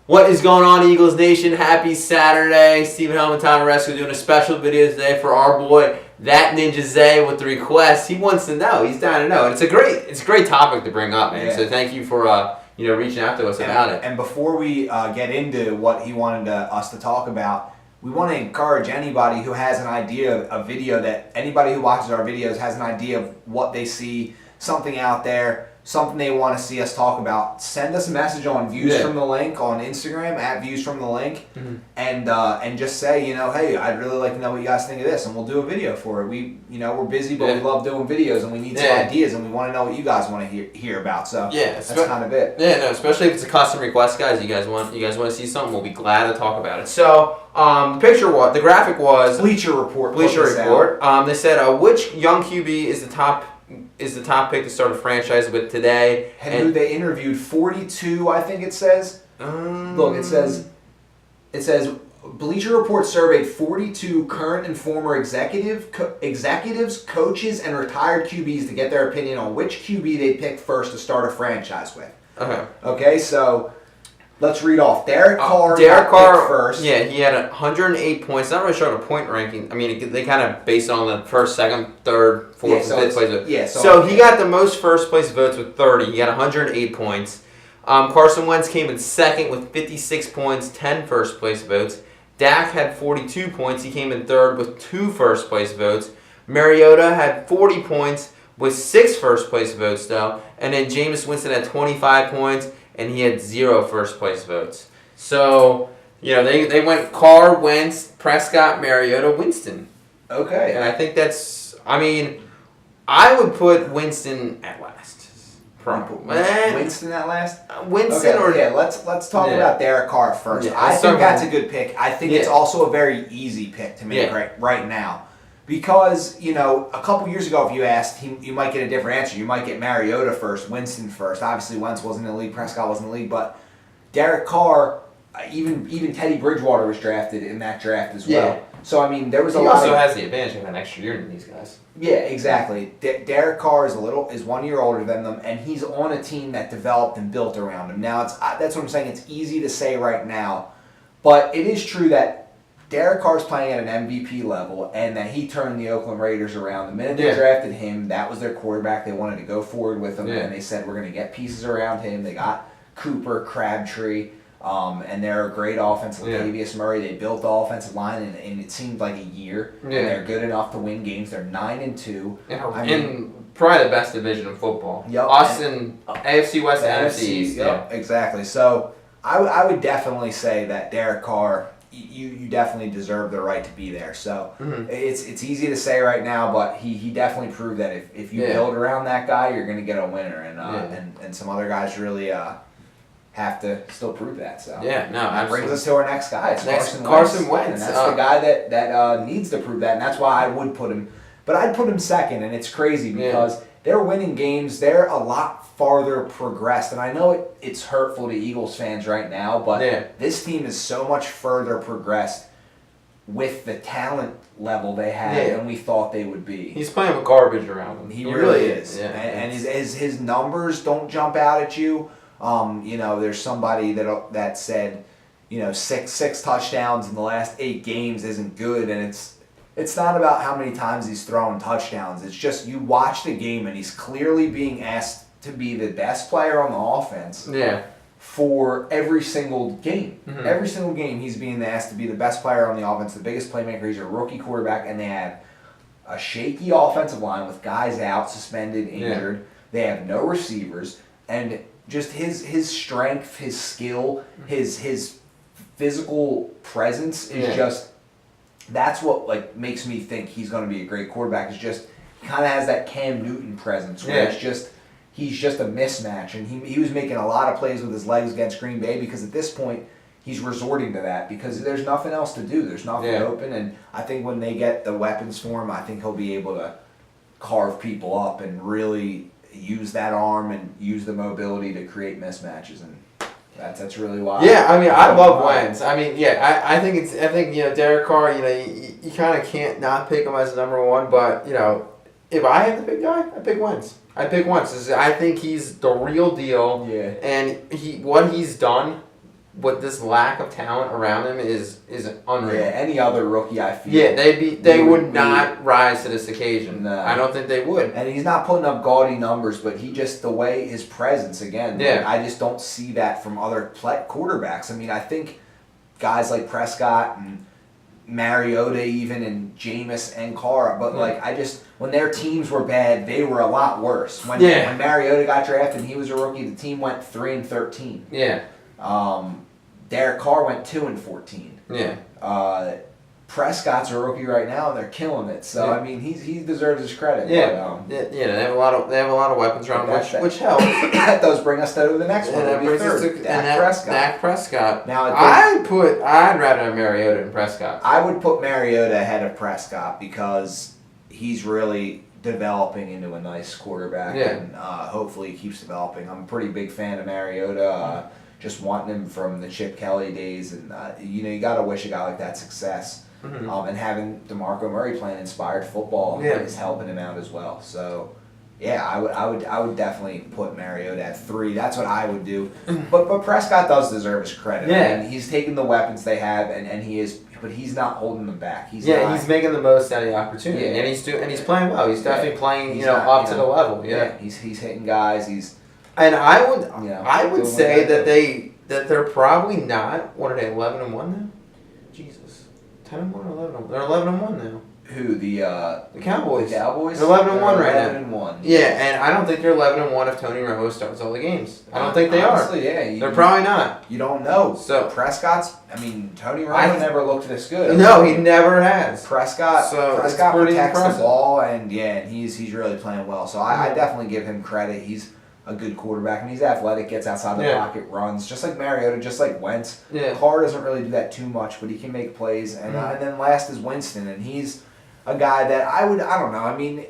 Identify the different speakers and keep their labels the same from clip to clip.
Speaker 1: What is going on, Eagles Nation? Happy Saturday. Stephen Hellmann, Aresco doing a special video today for our boy, That Ninja Zay, with the request. He wants to know. He's down to know. And it's a great topic to bring up, man. Yeah. So thank you for reaching out to us about it.
Speaker 2: And before we get into what he wanted us to talk about, we want to encourage anybody who has an idea, a video that anybody who watches our videos has an idea of what they see, something out there, something they want to see us talk about. Send us a message on Views from the Link on Instagram at Views from the Link, and just say, hey, I'd really like to know what you guys think of this, and we'll do a video for it. We're busy, but we love doing videos, and we need some ideas, and we want to know what you guys want to hear about. So that's kind of it.
Speaker 1: Yeah, no, especially if it's a custom request, guys. You guys want to see something? We'll be glad to talk about it. So the graphic was
Speaker 2: Bleacher Report.
Speaker 1: Bleacher Report. They said which young QB is the top pick to start a franchise with today.
Speaker 2: And who they interviewed, 42, I think it says. Look, it says Bleacher Report surveyed 42 current and former executives, coaches, and retired QBs to get their opinion on which QB they pick first to start a franchise with. Okay, so let's read off. Derek Carr first.
Speaker 1: Yeah, he had 108 points. Not really showing a point ranking. I mean, they kind of based on the first, second, third, fourth, and fifth place votes. So he got the most first place votes with 30. He got 108 points. Carson Wentz came in second with 56 points, 10 first place votes. Dak had 42 points. He came in third with 2 first place votes. Mariota had 40 points with 6 first place votes, though. And then Jameis Winston had 25 points, and he had 0 first place votes. So, they went Carr, Wentz, Prescott, Mariota, Winston.
Speaker 2: Okay.
Speaker 1: And I think I would put Winston at last.
Speaker 2: Winston at last? Let's talk about Derek Carr first.
Speaker 1: Yeah,
Speaker 2: I think that's a good pick. I think it's also a very easy pick to make right now. Because, a couple years ago, if you asked, you might get a different answer. You might get Mariota first, Winston first. Obviously, Wentz wasn't in the league, Prescott wasn't in the league. But Derek Carr, even Teddy Bridgewater was drafted in that draft as well.
Speaker 1: Yeah.
Speaker 2: So, there was a lot.
Speaker 1: He also has the advantage of an extra year than these guys.
Speaker 2: Yeah, exactly. Derek Carr is 1 year older than them, and he's on a team that developed and built around him. Now, that's what I'm saying. It's easy to say right now. But it is true that Derek Carr's playing at an MVP level, and that he turned the Oakland Raiders around. The minute they drafted him, that was their quarterback. They wanted to go forward with him, and they said, we're going to get pieces around him. They got Cooper, Crabtree, and they're a great offense. Latavius Murray, they built the offensive line, and it seemed like a year. And they're good enough to win games. They're 9-2.
Speaker 1: In probably the best division of football. Us and AFC West and NFC East.
Speaker 2: Exactly. So I would definitely say that Derek Carr, you definitely deserve the right to be there. So it's easy to say right now, but he definitely proved that if you build around that guy, you're going to get a winner. And some other guys really have to still prove that. So
Speaker 1: that
Speaker 2: brings us to our next guy. It's
Speaker 1: Carson Wentz.
Speaker 2: And that's the guy that needs to prove that, and that's why I would put him. But I'd put him second, and it's crazy because they're winning games. They're a lot farther progressed, and I know it's hurtful to Eagles fans right now, but this team is so much further progressed with the talent level they had than we thought they would be.
Speaker 1: He's playing with garbage around him.
Speaker 2: He really is. And his numbers don't jump out at you. There's somebody that said, six touchdowns in the last 8 games isn't good, and it's not about how many times he's throwing touchdowns. It's just you watch the game, and he's clearly being asked to be the best player on the offense. For every single game. Every single game he's being asked to be the best player on the offense, the biggest playmaker. He's a rookie quarterback, and they have a shaky offensive line with guys out, suspended, injured. They have no receivers, and just his strength, his skill, his physical presence is just, that's what makes me think he's going to be a great quarterback. Is just he kind of has that Cam Newton presence where he's just a mismatch, and he was making a lot of plays with his legs against Green Bay because at this point he's resorting to that because there's nothing else to do. There's nothing open, and I think when they get the weapons for him, I think he'll be able to carve people up and really use that arm and use the mobility to create mismatches, and that's really why.
Speaker 1: I love Wentz. I think Derek Carr. You kind of can't not pick him as number one, but if I had to pick guy, I pick Wentz. I think he's the real deal. And what he's done with this lack of talent around him is unreal.
Speaker 2: Yeah, any other rookie, I feel.
Speaker 1: Yeah, they would not rise to this occasion.
Speaker 2: No.
Speaker 1: I don't think they would.
Speaker 2: And he's not putting up gaudy numbers, but he just, the way his presence, again,
Speaker 1: yeah.
Speaker 2: Like, I just don't see that from other quarterbacks. I mean, I think guys like Prescott and Mariota even, and Jameis and Carr, but like, I just, when their teams were bad, they were a lot worse. When Mariota got drafted and he was a rookie, the team went 3-13.
Speaker 1: Yeah.
Speaker 2: Derek Carr went 2-14.
Speaker 1: Yeah.
Speaker 2: Prescott's a rookie right now, and they're killing it. So I mean, he deserves his credit.
Speaker 1: Yeah. But, they have a lot of weapons around him, which helps.
Speaker 2: That does bring us to the next one.
Speaker 1: That brings us to Dak Prescott.
Speaker 2: Now
Speaker 1: I'd rather have Mariota than Prescott.
Speaker 2: I would put Mariota ahead of Prescott because he's really developing into a nice quarterback, and hopefully he keeps developing. I'm a pretty big fan of Mariota. Just wanting him from the Chip Kelly days, and you gotta wish a guy like that success. And having DeMarco Murray playing inspired football is helping him out as well. So, I would definitely put Mariota at 3. That's what I would do. But Prescott does deserve his credit. I mean, he's taking the weapons they have, and he is, but he's not holding them back. He's
Speaker 1: making the most out of the opportunity, and he's playing well. He's definitely playing up to the level.
Speaker 2: He's hitting guys.
Speaker 1: And I would say that they're probably not. What are they? 11-1 now? Jesus, 10-1 or 11-1? They're 11-1 now.
Speaker 2: Who the
Speaker 1: Cowboys?
Speaker 2: The Cowboys.
Speaker 1: They're 11-1 right now.
Speaker 2: 11-1.
Speaker 1: Yeah, and I don't think they're 11-1 if Tony Romo starts all the games. I don't think they
Speaker 2: honestly,
Speaker 1: are. They're probably not.
Speaker 2: You don't know.
Speaker 1: So
Speaker 2: Prescott's. I mean, Tony Romo never looked this good.
Speaker 1: No, he never has.
Speaker 2: Prescott protects the ball, and he's really playing well. So I definitely give him credit. He's a good quarterback, and he's athletic, gets outside the pocket, runs, just like Mariota, just like Wentz. Carr doesn't really do that too much, but he can make plays. And then last is Winston, and he's a guy that I don't know. I mean,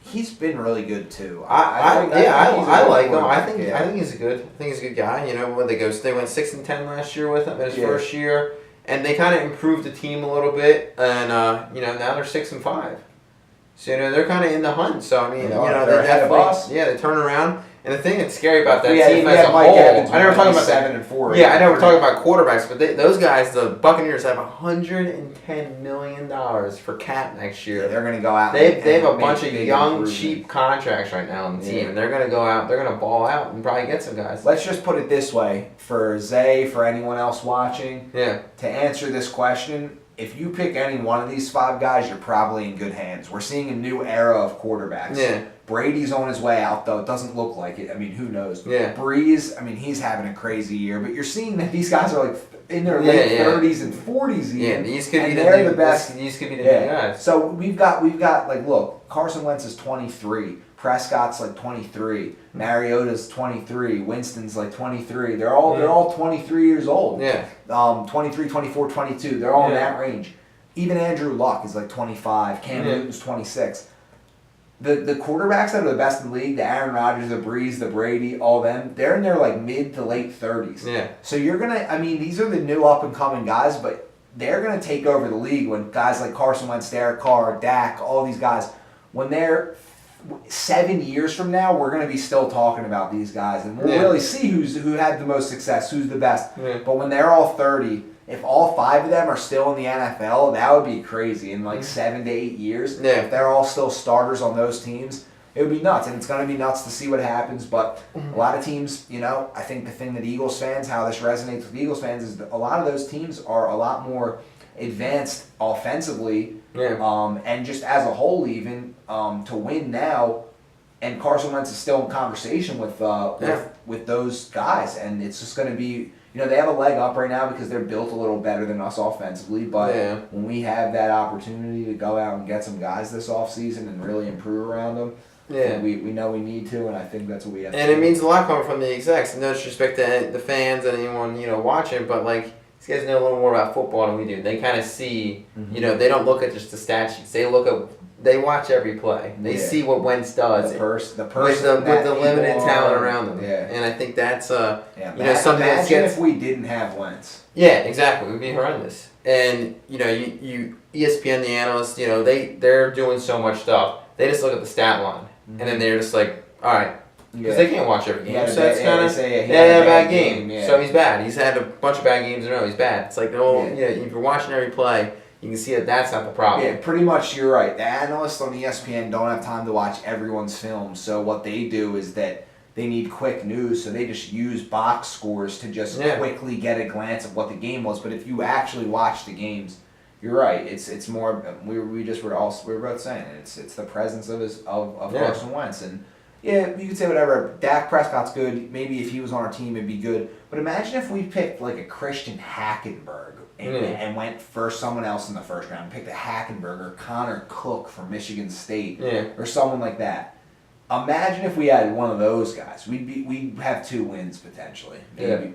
Speaker 2: he's been really good too.
Speaker 1: I like him. I think he's a good guy. You know, they went 6-10 last year with him in his first year, and they kind of improved the team a little bit, and now they're 6-5. So they're kind of in the hunt. So I mean, they definitely they turn around. And the thing that's scary about that team as a whole, I never talk about
Speaker 2: 7-4.
Speaker 1: Yeah, I know we're talking about quarterbacks, but those guys, the Buccaneers, have $110 million for cap next year.
Speaker 2: Yeah, they're going to go out.
Speaker 1: They have a bunch of young, cheap contracts right now on the team, and they're going to go out. They're going to ball out and probably get some guys.
Speaker 2: Let's just put it this way, for Zay, for anyone else watching. To answer this question, if you pick any one of these 5 guys, you're probably in good hands. We're seeing a new era of quarterbacks. Brady's on his way out, though. It doesn't look like it. I mean, who knows? Breeze, I mean, he's having a crazy year. But you're seeing that these guys are like in their late 30s and 40s even.
Speaker 1: Yeah, these could be
Speaker 2: the best.
Speaker 1: These could be the new guys.
Speaker 2: So we've got like, look, Carson Wentz is 23. Prescott's like 23. Mariota's 23. Winston's like 23. They're all 23 years old. 23, 24, 22. They're all in that range. Even Andrew Luck is like 25. Cam Newton's 26. The quarterbacks that are the best in the league, the Aaron Rodgers, the Breeze, the Brady, all them, they're in their like mid to late 30s. So you're gonna, I mean, these are the new up and coming guys, but they're gonna take over the league when guys like Carson Wentz, Derek Carr, Dak, all these guys, when they're 7 years from now, we're gonna be still talking about these guys, and we'll really see who had the most success, who's the best. But when they're all 30. If all 5 of them are still in the NFL, that would be crazy in like 7 to 8 years. If they're all still starters on those teams, it would be nuts. And it's going to be nuts to see what happens. But a lot of teams, I think the thing that Eagles fans, how this resonates with Eagles fans, is that a lot of those teams are a lot more advanced offensively and just as a whole even to win now. And Carson Wentz is still in conversation with those guys. And it's just going to be... they have a leg up right now because they're built a little better than us offensively, but when we have that opportunity to go out and get some guys this offseason and really improve around them, we know we need to, and I think that's what we have to do.
Speaker 1: And it means a lot coming from the execs. No disrespect to the fans and anyone, watching, but like, these guys know a little more about football than we do. They kind of see, they don't look at just the stat sheets. They watch every play. They see what Wentz does.
Speaker 2: The person
Speaker 1: with the limited talent around them. And I think that's something that
Speaker 2: gets. If we didn't have Wentz.
Speaker 1: Yeah, exactly. It would be horrendous. And you ESPN, the analysts, they're doing so much stuff. They just look at the stat line, and then they're just like, all right, Because they can't watch every game.
Speaker 2: Yeah,
Speaker 1: So it's kind of
Speaker 2: a
Speaker 1: bad game. Yeah. So he's bad. He's had a bunch of bad games in a row. He's bad. It's like, if you're watching every play, you can see that that's not the problem.
Speaker 2: Yeah, pretty much you're right. The analysts on ESPN don't have time to watch everyone's film. So what they do is that they need quick news, so they just use box scores to just quickly get a glance of what the game was. But if you actually watch the games, you're right. It's more. We were both saying it. It's the presence of Carson Wentz, and you could say whatever. Dak Prescott's good. Maybe if he was on our team, it'd be good. But imagine if we picked like a Christian Hackenberg and went for someone else in the first round. Picked a Hackenberg or Connor Cook from Michigan State or someone like that. Imagine if we had one of those guys. We'd have 2 wins potentially. Maybe,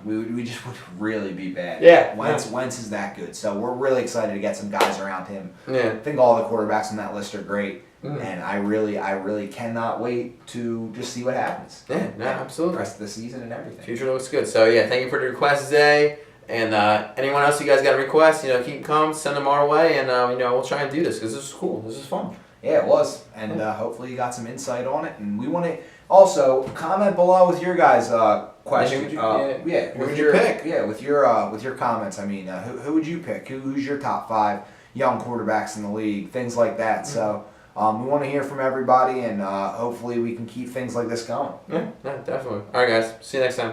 Speaker 2: we just would really be bad.
Speaker 1: Yeah.
Speaker 2: Wentz is that good. So we're really excited to get some guys around him.
Speaker 1: Yeah.
Speaker 2: I think all the quarterbacks on that list are great. And I really cannot wait to just see what happens.
Speaker 1: Yeah, absolutely.
Speaker 2: The rest of the season and everything.
Speaker 1: Future looks good. So thank you for the requests today. And anyone else you guys got a request, keep them coming, send them our way, and we'll try and do this because this is cool. This is fun.
Speaker 2: Yeah, it was, and hopefully you got some insight on it. And we want to also comment below with your guys' questions.
Speaker 1: Who would you pick?
Speaker 2: Yeah, with your comments. I mean, who would you pick? Who's your top 5 young quarterbacks in the league? Things like that. So we want to hear from everybody, and hopefully we can keep things like this going.
Speaker 1: Yeah, definitely. All right, guys. See you next time.